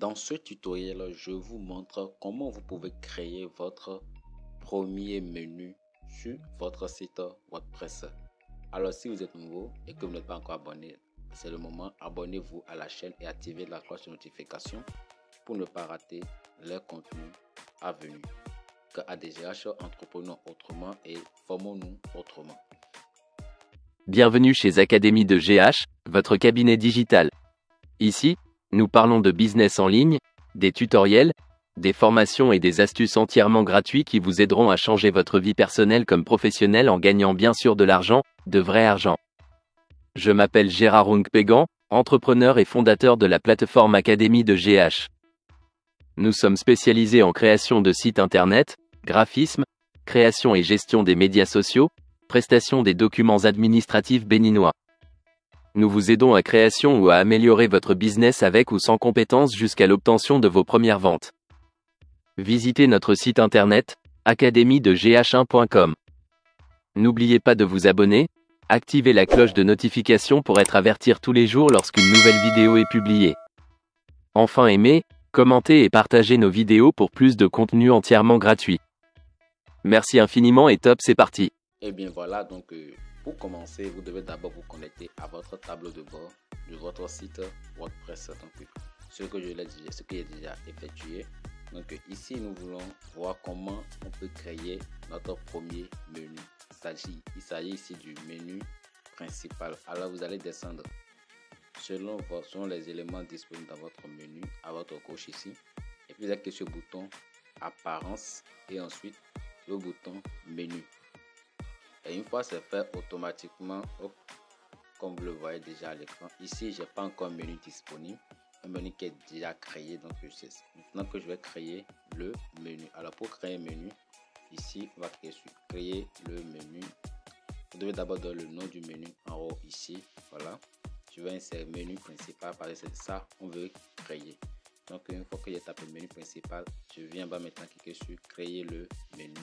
Dans ce tutoriel, je vous montre comment vous pouvez créer votre premier menu sur votre site WordPress. Alors, si vous êtes nouveau et que vous n'êtes pas encore abonné, c'est le moment. Abonnez-vous à la chaîne et activez la cloche de notification pour ne pas rater les contenus à venir. Car ADGH, entreprenons autrement et formons-nous autrement. Bienvenue chez Académie de GH, votre cabinet digital. Ici, nous parlons de business en ligne, des tutoriels, des formations et des astuces entièrement gratuits qui vous aideront à changer votre vie personnelle comme professionnelle en gagnant bien sûr de l'argent, de vrai argent. Je m'appelle Gérard Rungpegan, entrepreneur et fondateur de la plateforme Académie de GH. Nous sommes spécialisés en création de sites internet, graphisme, création et gestion des médias sociaux, prestation des documents administratifs béninois. Nous vous aidons à création ou à améliorer votre business avec ou sans compétences jusqu'à l'obtention de vos premières ventes. Visitez notre site internet, academie-de-gh1.com. N'oubliez pas de vous abonner, activez la cloche de notification pour être averti tous les jours lorsqu'une nouvelle vidéo est publiée. Enfin aimez, commentez et partagez nos vidéos pour plus de contenu entièrement gratuit. Merci infiniment et top, c'est parti. Et bien voilà, donc pour commencer, vous devez d'abord vous connecter à votre tableau de bord de votre site WordPress. Donc ce que j'ai déjà effectué. Donc ici, nous voulons voir comment on peut créer notre premier menu. Il s'agit ici du menu principal. Alors vous allez descendre selon les éléments disponibles dans votre menu à votre gauche ici. Et puis vous cliquez sur le bouton apparence et ensuite le bouton menu. Et une fois c'est fait, automatiquement, comme vous le voyez déjà à l'écran, ici j'ai pas encore un menu disponible, un menu qui est déjà créé. Donc c'est maintenant que je vais créer le menu. Alors pour créer un menu, ici on va cliquer sur créer le menu. Vous devez d'abord donner le nom du menu en haut ici. Voilà, je vais insérer menu principal parce que c'est ça on veut créer. Donc une fois que j'ai tapé menu principal, je viens bas maintenant cliquer sur créer le menu.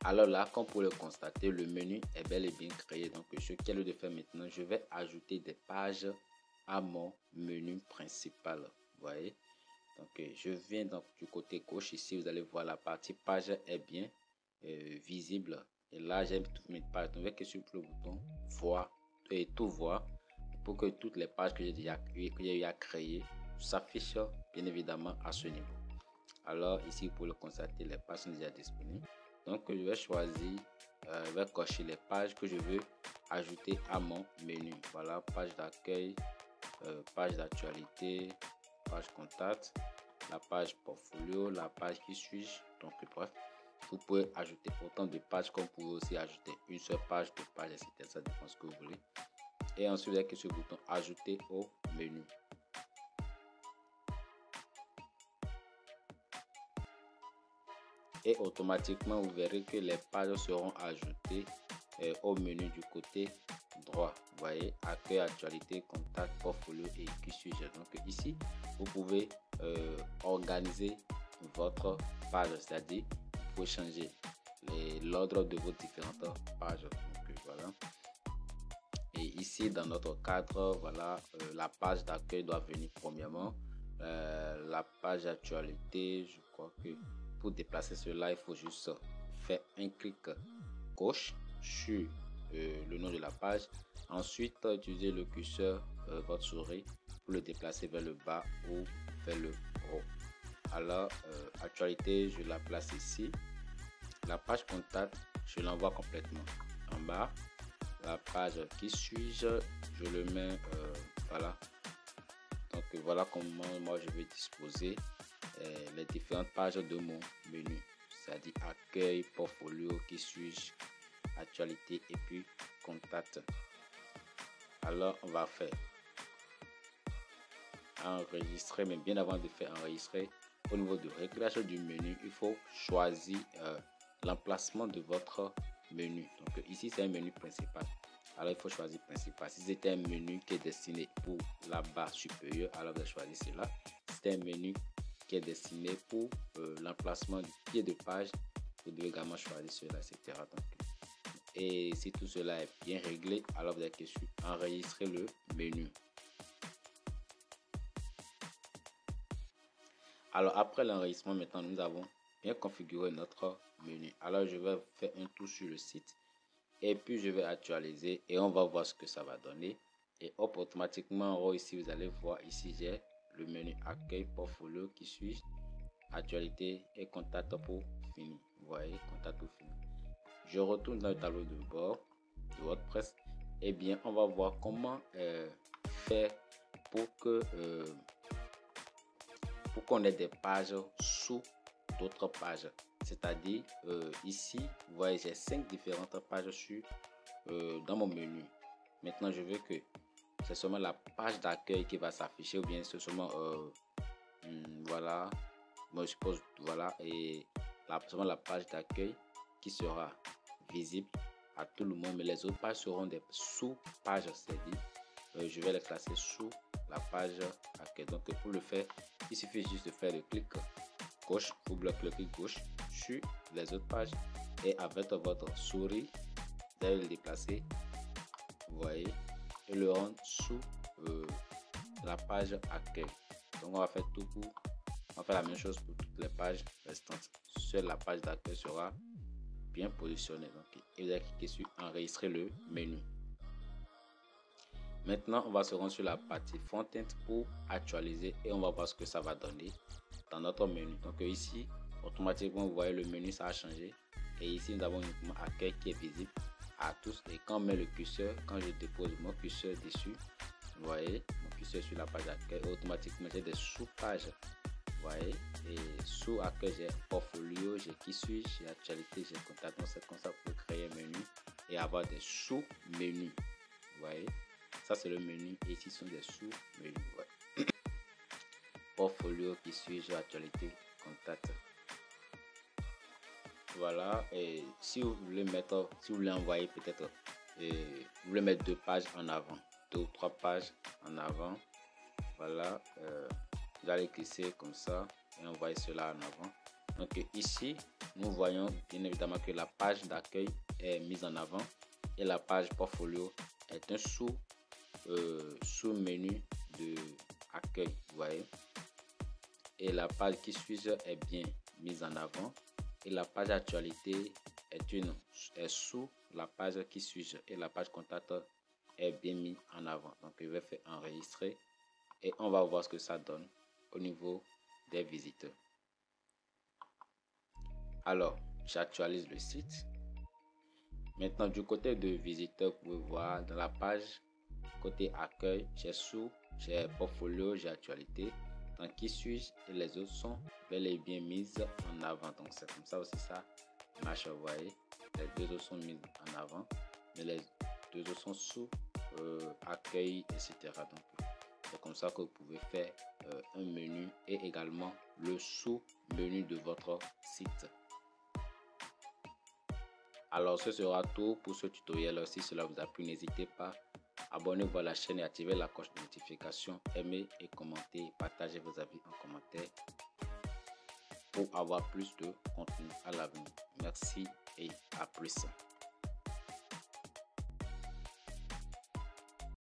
Alors là, comme pour le constater, le menu est bel et bien créé. Donc ce qu'il y a lieu de faire maintenant, je vais ajouter des pages à mon menu principal. Vous voyez, donc je viens donc du côté gauche ici, vous allez voir la partie page est bien visible. Et là, j'ai toutes mes pages. Donc je vais cliquer sur le bouton voir et tout voir pour que toutes les pages que j'ai eu à créer s'affichent bien évidemment à ce niveau. Alors ici, pour le constater, les pages sont déjà disponibles. Donc je vais choisir, je vais cocher les pages que je veux ajouter à mon menu. Voilà, page d'accueil, page d'actualité, page contact, la page portfolio, la page qui suis-je. Donc bref, vous pouvez ajouter autant de pages comme vous pouvez aussi ajouter une seule page, deux pages, etc. Ça dépend de ce que vous voulez. Et ensuite, vous cliquez sur le bouton ajouter au menu. Et automatiquement vous verrez que les pages seront ajoutées au menu du côté droit. Vous voyez, accueil, actualité, contact, portfolio et qui suis-je. Donc ici vous pouvez organiser votre page, c'est-à-dire vous pouvez changer l'ordre de vos différentes pages. Donc, voilà. Et ici dans notre cadre, voilà, la page d'accueil doit venir premièrement. La page actualité, je crois que pour déplacer cela, il faut juste faire un clic gauche sur le nom de la page. Ensuite, utiliser le curseur, votre souris, pour le déplacer vers le bas ou vers le haut. Alors, actualité, je la place ici. La page contact, je l'envoie complètement en bas. La page qui suis-je, je le mets, voilà. Donc, voilà comment moi je vais disposer les différentes pages de mon menu, c'est-à-dire accueil, portfolio, qui suis-je, actualité et puis contact. Alors on va faire enregistrer, mais bien avant de faire enregistrer, au niveau de réglage du menu, il faut choisir l'emplacement de votre menu. Donc ici c'est un menu principal, alors il faut choisir principal. Si c'était un menu qui est destiné pour la barre supérieure, alors vous choisissez cela. Si c'est un menu qui est destiné pour l'emplacement du pied de page, vous devez également choisir cela, etc. Donc, et si tout cela est bien réglé, alors vous allez sur enregistrer le menu. Alors après l'enregistrement, maintenant nous avons bien configuré notre menu. Alors je vais faire un tour sur le site et puis je vais actualiser et on va voir ce que ça va donner. Et hop, automatiquement en haut ici vous allez voir, ici j'ai le menu accueil, portfolio, qui suis-je, actualité et contact pour fini. Vous voyez, contact pour fini. Je retourne dans le tableau de bord de WordPress. Et bien on va voir comment faire pour qu'on ait des pages sous d'autres pages. C'est-à-dire ici vous voyez, j'ai 5 différentes pages sur dans mon menu. Maintenant je veux que c'est seulement la page d'accueil qui va s'afficher, ou bien c'est seulement voilà, moi je suppose, voilà, et seulement la page d'accueil qui sera visible à tout le monde, mais les autres pages seront des sous-pages, c'est-à-dire je vais les classer sous la page accueil. Donc pour le faire, il suffit juste de faire le clic gauche, le clic gauche sur les autres pages et avec votre souris vous allez le déplacer, vous voyez, et le rendre sous la page accueil. Donc on va faire tout pour, on va faire la même chose pour toutes les pages restantes. Seule la page d'accueil sera bien positionnée. Donc et vous allez cliquer sur enregistrer le menu. Maintenant on va se rendre sur la partie front-end pour actualiser et on va voir ce que ça va donner dans notre menu. Donc ici automatiquement vous voyez le menu, ça a changé et ici nous avons uniquement accueil qui est visible à tous. Et quand on met le curseur, quand je dépose mon curseur dessus, vous voyez mon curseur sur la page d'accueil, automatiquement j'ai des sous-pages, vous voyez, et sous accueil j'ai portfolio, j'ai qui suis-je, j'ai actualité, j'ai contact. Donc c'est comme ça pour créer un menu et avoir des sous-menus, vous voyez, ça c'est le menu et ici sont des sous-menus, ouais. Portfolio, qui suis-je, actualité, contact. Voilà, et si vous voulez mettre, si vous voulez envoyer peut-être, vous voulez mettre 2 pages en avant, 2 ou 3 pages en avant, voilà, vous allez cliquer comme ça et envoyer cela en avant. Donc ici nous voyons bien évidemment que la page d'accueil est mise en avant et la page portfolio est un sous-menu de accueil, vous voyez, et la page qui suis-je est bien mise en avant. Et la page actualité est sous la page qui suis-je et la page contact est bien mise en avant. Donc je vais faire enregistrer et on va voir ce que ça donne au niveau des visiteurs. Alors j'actualise le site. Maintenant du côté de visiteurs, vous pouvez voir dans la page côté accueil, j'ai portfolio, j'ai actualité. Donc qui suis-je et les autres sont bel et bien mises en avant. Donc c'est comme ça aussi ça marche, vous voyez, les 2 autres sont mises en avant mais les 2 autres sont sous accueil, etc. Donc c'est comme ça que vous pouvez faire un menu et également le sous-menu de votre site. Alors ce sera tout pour ce tutoriel. Si cela vous a plu, n'hésitez pas, abonnez-vous à la chaîne et activez la cloche de notification, aimez et commentez, partagez vos avis en commentaire pour avoir plus de contenu à l'avenir. Merci et à plus.